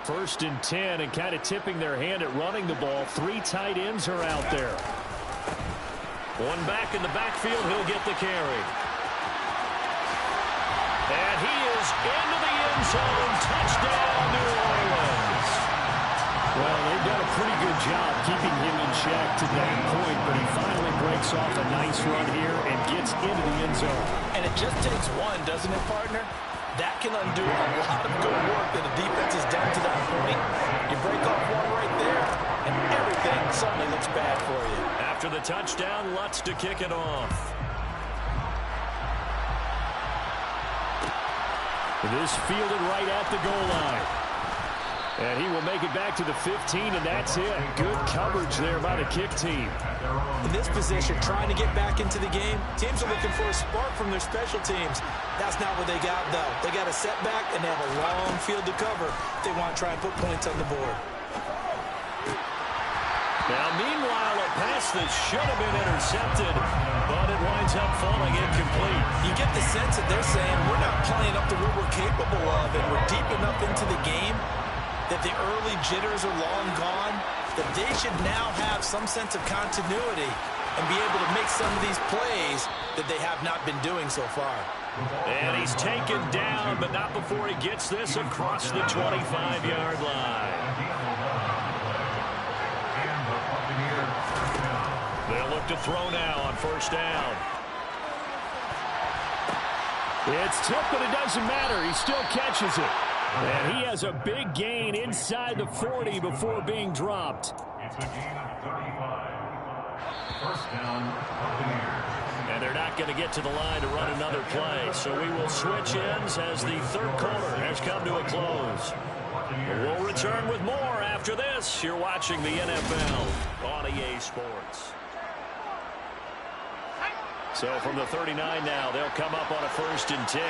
1st and 10 and kind of tipping their hand at running the ball. 3 tight ends are out there. One back in the backfield. He'll get the carry. And he is into the end zone. Touchdown, New Orleans. Well, they've done a pretty good job keeping him in check to that point, but he finally breaks off a nice run here and gets into the end zone. And it just takes one, doesn't it, partner? That can undo a lot of good work that the defense has done to that point. You break off one right there, and everything suddenly looks bad for you. After the touchdown, Lutz to kick it off. This fielded right at the goal line. And he will make it back to the 15, and that's it. Good coverage there by the kick team. In this position, trying to get back into the game, teams are looking for a spark from their special teams. That's not what they got, though. They got a setback, and they have a long field to cover if they want to try and put points on the board. Now, meanwhile, a pass that should have been intercepted, but it winds up falling incomplete. You get the sense that they're saying, we're not playing up to what we're capable of, and we're deep enough into the game that the early jitters are long gone, that they should now have some sense of continuity and be able to make some of these plays that they have not been doing so far. And he's taken down, but not before he gets this across the 25-yard line. They'll look to throw now on 1st down. It's tipped, but it doesn't matter. He still catches it. And he has a big gain inside the 40 before being dropped. It's a gain of 35. 1st down, Buccaneers. And they're not going to get to the line to run another play. So we will switch ends as the 3rd quarter has come to a close. We'll return with more after this. You're watching the NFL on EA Sports. So from the 39 now, they'll come up on a 1st and 10.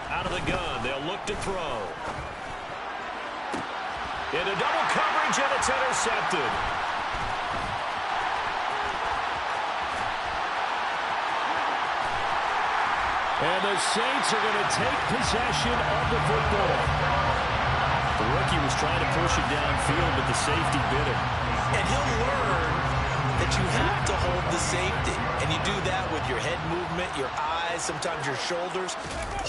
Out of the gun, they'll look to throw. Into double coverage, and it's intercepted. And the Saints are going to take possession of the football. The rookie was trying to push it downfield, but the safety bit him. And he'll learn that you have to hold the safety. And you do that with your head movement, your eyes, sometimes your shoulders.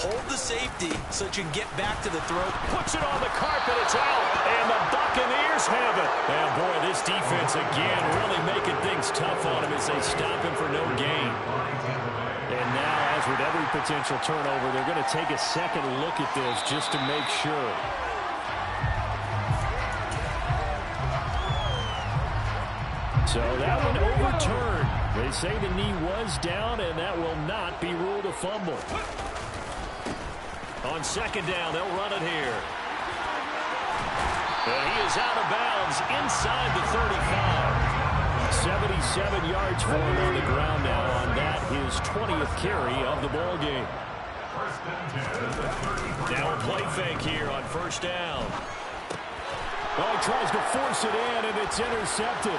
Hold the safety so that you can get back to the throw. Puts it on the carpet, it's out, and the Buccaneers have it. And boy, this defense again really making things tough on him as they stop him for no gain. And now, as with every potential turnover, they're going to take a second look at this just to make sure. So that one overturned. They say the knee was down, and that will not be ruled a fumble. On 2nd down, they'll run it here. And he is out of bounds inside the 35. 77 yards for him on the ground now on that, his 20th carry of the ball game. Now a play fake here on 1st down. Oh, he tries to force it in, and it's intercepted.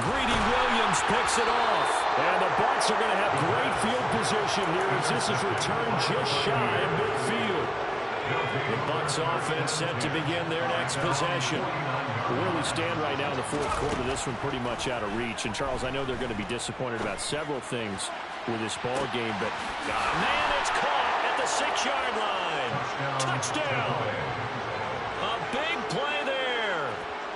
Greedy Williams picks it off. And the Bucs are going to have great field position here as this is returned just shy of midfield. The Bucs offense set to begin their next possession. Where we stand right now in the 4th quarter, this one pretty much out of reach. And, Charles, I know they're going to be disappointed about several things with this ball game, but, man, it's caught at the 6-yard line. Touchdown. A big play there.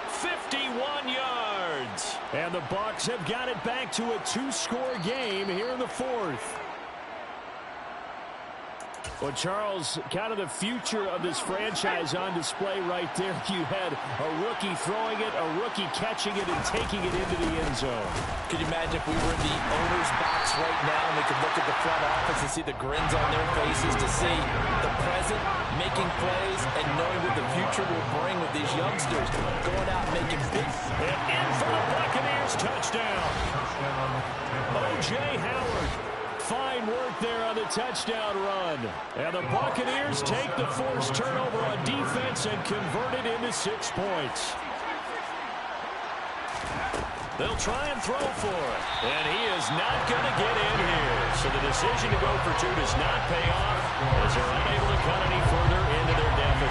51 yards. And the Bucs have got it back to a 2-score game here in the 4th. Well, Charles, kind of the future of this franchise on display right there. You had a rookie throwing it, a rookie catching it, and taking it into the end zone. Could you imagine if we were in the owner's box right now and we could look at the front office and see the grins on their faces, to see the present making plays and knowing what the future will bring with these youngsters going out and making big. And in for the Buccaneers, touchdown. O.J. Howard. Fine work there on the touchdown run. And the Buccaneers take the forced turnover on defense and convert it into 6 points. They'll try and throw for it. And he is not going to get in here. So the decision to go for 2 does not pay off as they're unable to cut any further into their deficit.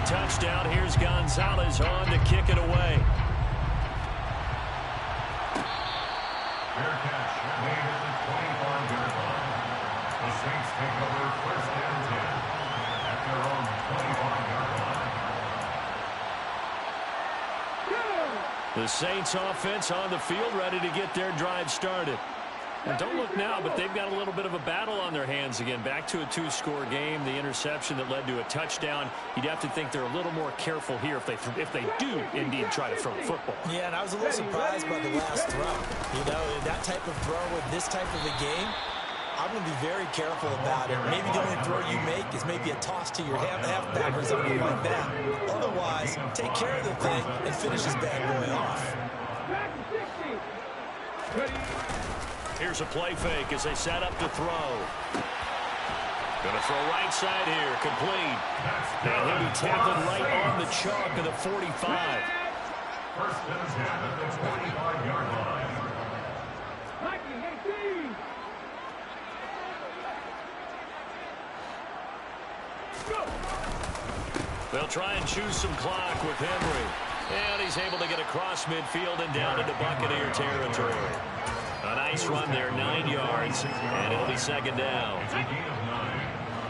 the touchdown. Here's Gonzalez on to kick it away. Fair catch made at the 25-yard line. The Saints take over first and 10 at their own 25-yard line. The Saints offense on the field, ready to get their drive started. And don't look now, but they've got a little bit of a battle on their hands again. Back to a two-score game. The interception that led to a touchdown. You'd have to think they're a little more careful here if they do indeed try to throw the football. Yeah, and I was a little surprised by the last throw. You know, that type of throw in this type of a game, I'm going to be very careful about it. Maybe the only throw you make is maybe a toss to your halfback or something like that. Otherwise, take care of the thing and finish this bad boy off. Here's a play fake as they set up to throw. Going to throw right side here, complete. And he'll be tackled right on the chalk of the 45. First and 10 at the 25-yard line. They'll try and choose some clock with Henry. And he's able to get across midfield and down into Buccaneer territory. A nice run there, 9 yards, and it'll be second down. It's a gain of 9.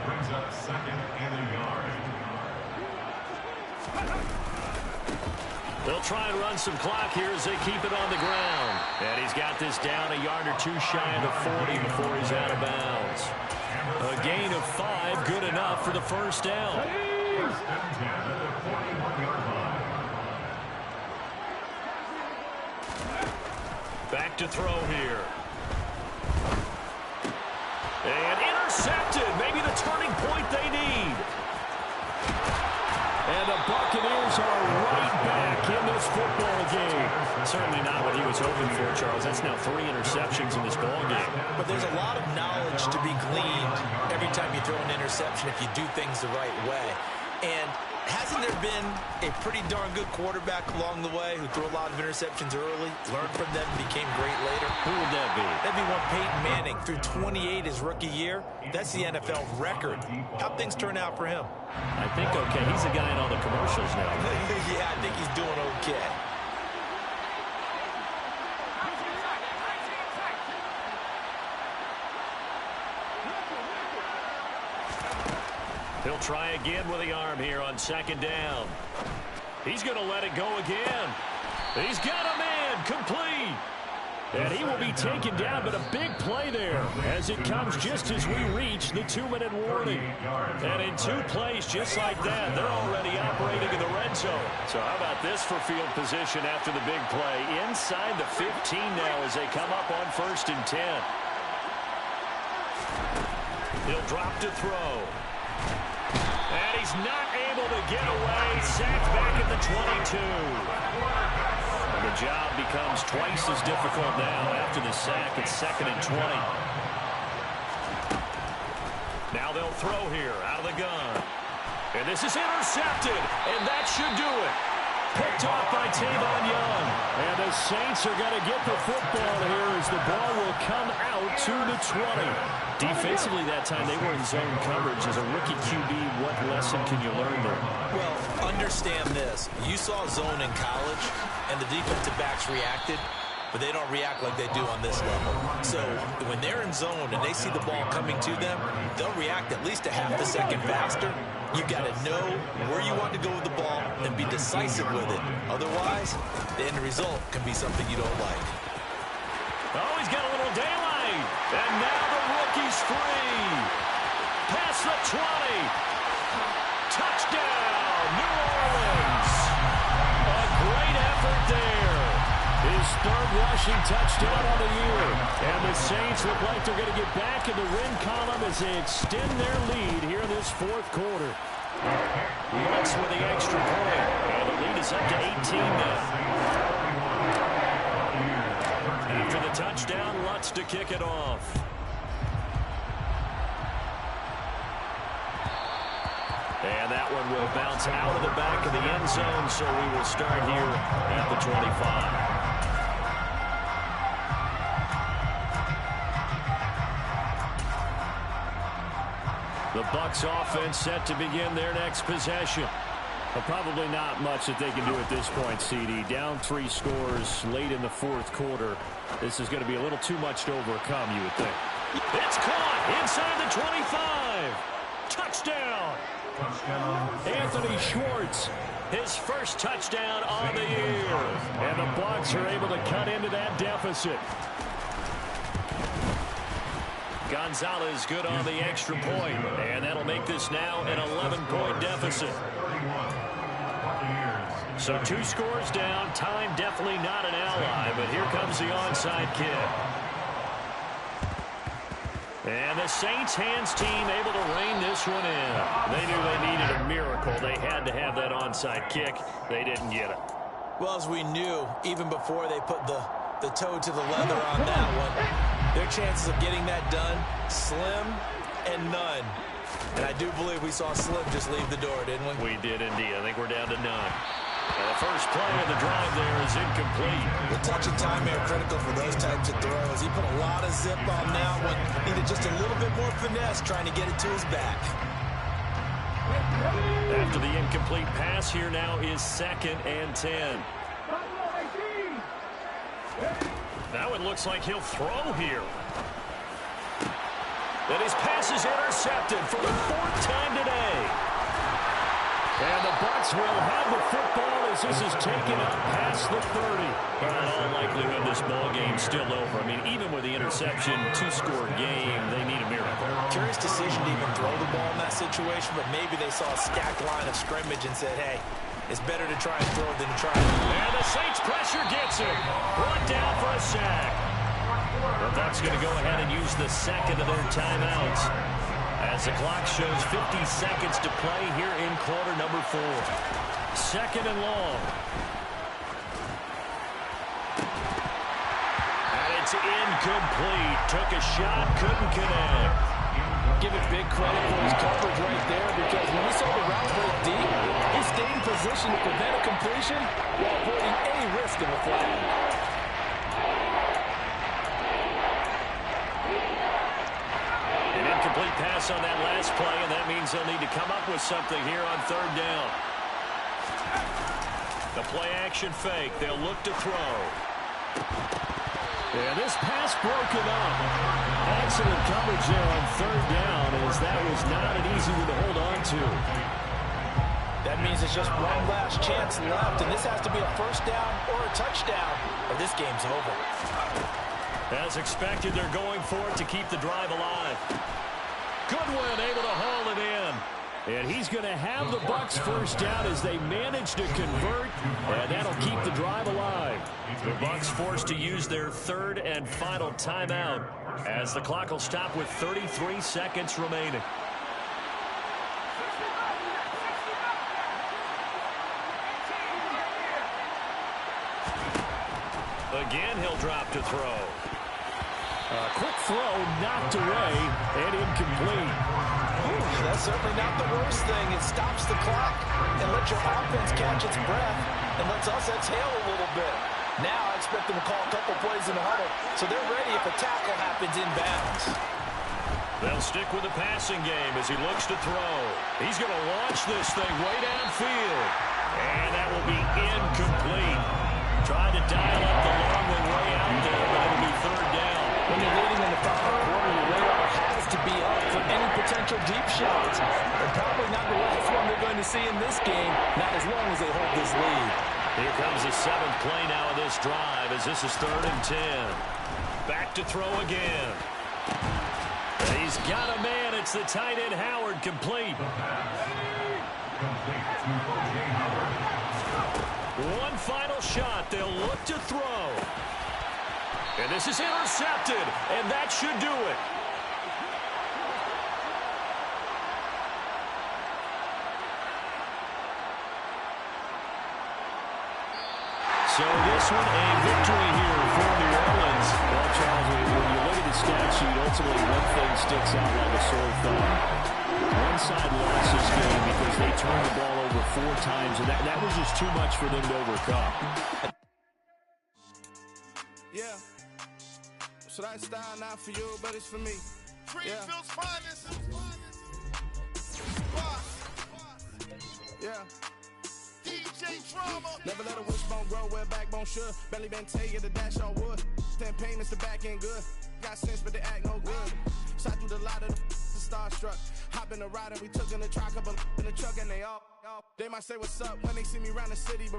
Brings up second and a yard. They'll try and run some clock here as they keep it on the ground. And he's got this down a yard or two shy of the 40 before he's out of bounds. A gain of 5, good enough for the first down. First and 10 at the 41-yard line. Back to throw here. And intercepted. Maybe the turning point they need. And the Buccaneers are right back in this football game. Certainly not what he was hoping for, Charles. That's now 3 interceptions in this ball game. But there's a lot of knowledge to be gleaned every time you throw an interception if you do things the right way. And hasn't there been a pretty darn good quarterback along the way who threw a lot of interceptions early, learned from them, and became great later? Who would that be? That'd be one Peyton Manning. Threw 28 his rookie year. That's the NFL record. How'd things turn out for him? I think okay. He's a guy in all the commercials now. Yeah, I think he's doing okay. He'll try again with the arm here on second down. He's going to let it go again. He's got a man, complete. And he will be taken down, but a big play there as it comes just as we reach the 2-minute warning. And in 2 plays just like that, they're already operating in the red zone. So how about this for field position after the big play? Inside the 15 now as they come up on first and 10. He'll drop to throw. And he's not able to get away. Sacked back at the 22. And the job becomes twice as difficult now after the sack. It's second and 20. Now they'll throw here out of the gun. And this is intercepted. And that should do it. Picked off by Tavon Young. And the Saints are going to get the football here as the ball will come out to the 20. Defensively that time, they were in zone coverage. As a rookie QB, what lesson can you learn there? Well, understand this. You saw zone in college, and the defensive backs reacted, but they don't react like they do on this level. So when they're in zone and they see the ball coming to them, they'll react at least a half a second faster. You got to know where you want to go with the ball and be decisive with it. Otherwise, the end result can be something you don't like. Oh, he's got a little daylight. And now the rookie's free. Past the 20. Touchdown, New Orleans. A great effort there. His 3rd rushing touchdown on the year. And the Saints look like they're going to get back in the win column as they extend their lead here in this 4th quarter. Lutz with the extra point. And the lead is up to 18 now. After the touchdown, Lutz to kick it off. And that one will bounce out of the back of the end zone, so we will start here at the 25. The Bucs offense set to begin their next possession. Well, probably not much that they can do at this point, CD. Down 3 scores late in the fourth quarter. This is going to be a little too much to overcome, you would think. It's caught inside the 25. Touchdown. Anthony Schwartz, his first touchdown on the year. And the Bucs are able to cut into that deficit. Gonzalez good on the extra point, and that'll make this now an 11-point deficit. So 2 scores down. Time definitely not an ally, but here comes the onside kick. And the Saints hands team able to rein this one in. They knew they needed a miracle. They had to have that onside kick. They didn't get it. Well, as we knew, even before they put the toe to the leather on that one, their chances of getting that done, slim and none. And I do believe we saw Slim just leave the door, didn't we? We did indeed. I think we're down to none. And the first play of the drive there is incomplete. The touch and timing are critical for those types of throws. He put a lot of zip on that one. Needed just a little bit more finesse trying to get it to his back. After the incomplete pass, here now is 2nd and 10. Now it looks like he'll throw here. And his pass is intercepted for the 4th time today. And the Bucs will have the football as this is taken up past the 30. But in all likelihood, this ball game's still over. I mean, even with the interception, 2-score game, they need a miracle. Curious decision to even throw the ball in that situation, but maybe they saw a stacked line of scrimmage and said, hey, it's better to try and throw than to try and... And the Saints pressure gets him. Brought down for a sack. The Bucs going to go ahead and use the second of their timeouts as the clock shows 50 seconds to play here in quarter number 4. 2nd and long. And it's incomplete. Took a shot, couldn't connect. Give it big credit for his coverage right there, because when he saw the route break deep, he stayed in position to prevent a completion while avoiding any risk of a flag. Complete pass on that last play, and that means they'll need to come up with something here on 3rd down. The play action fake. They'll look to throw. And this pass broken up. Excellent coverage there on 3rd down, as that was not an easy one to hold on to. That means it's just one last chance left, and this has to be a 1st down or a touchdown, or this game's over. As expected, they're going for it to keep the drive alive. Goodwin able to haul it in. And he's going to have the Bucs 1st down as they manage to convert, and that'll keep the drive alive. The Bucs forced to use their 3rd and final timeout as the clock will stop with 33 seconds remaining. Again, he'll drop to throw. Quick throw, knocked away, and incomplete. That's certainly not the worst thing. It stops the clock and lets your offense catch its breath and lets us exhale a little bit. Now I expect them to call a couple plays in the huddle, so they're ready if a tackle happens inbounds. They'll stick with the passing game as he looks to throw. He's going to launch this thing way downfield. And that will be incomplete. Tried to dial up the long one way out there, but it'll be 3rd down. When you're leading in the final quarter, your radar has to be up for any potential deep shots. And probably not the last one they're going to see in this game, not as long as they hold this lead. Here comes the 7th play now of this drive as this is 3rd and 10. Back to throw again. And he's got a man. It's the tight end Howard, complete. One final shot. They'll look to throw. And this is intercepted, and that should do it. So this one, a victory here for New Orleans. Well, Charles, when you look at the stat sheet, ultimately one thing sticks out like a sore thumb. One side lost this game because they turned the ball over 4 times, and that was just too much for them to overcome. Yeah. So that style not for you, but it's for me. Greenfield's finest. Yeah. Never let a wishbone grow where a backbone should. Belly been taking the dash on wood. Then pain is the back end good. Got sense, but they act no good. Shot through the lot of the starstruck. Hop in the ride and we took in the truck, couple in the truck, and they all. They might say what's up when they see me round the city, but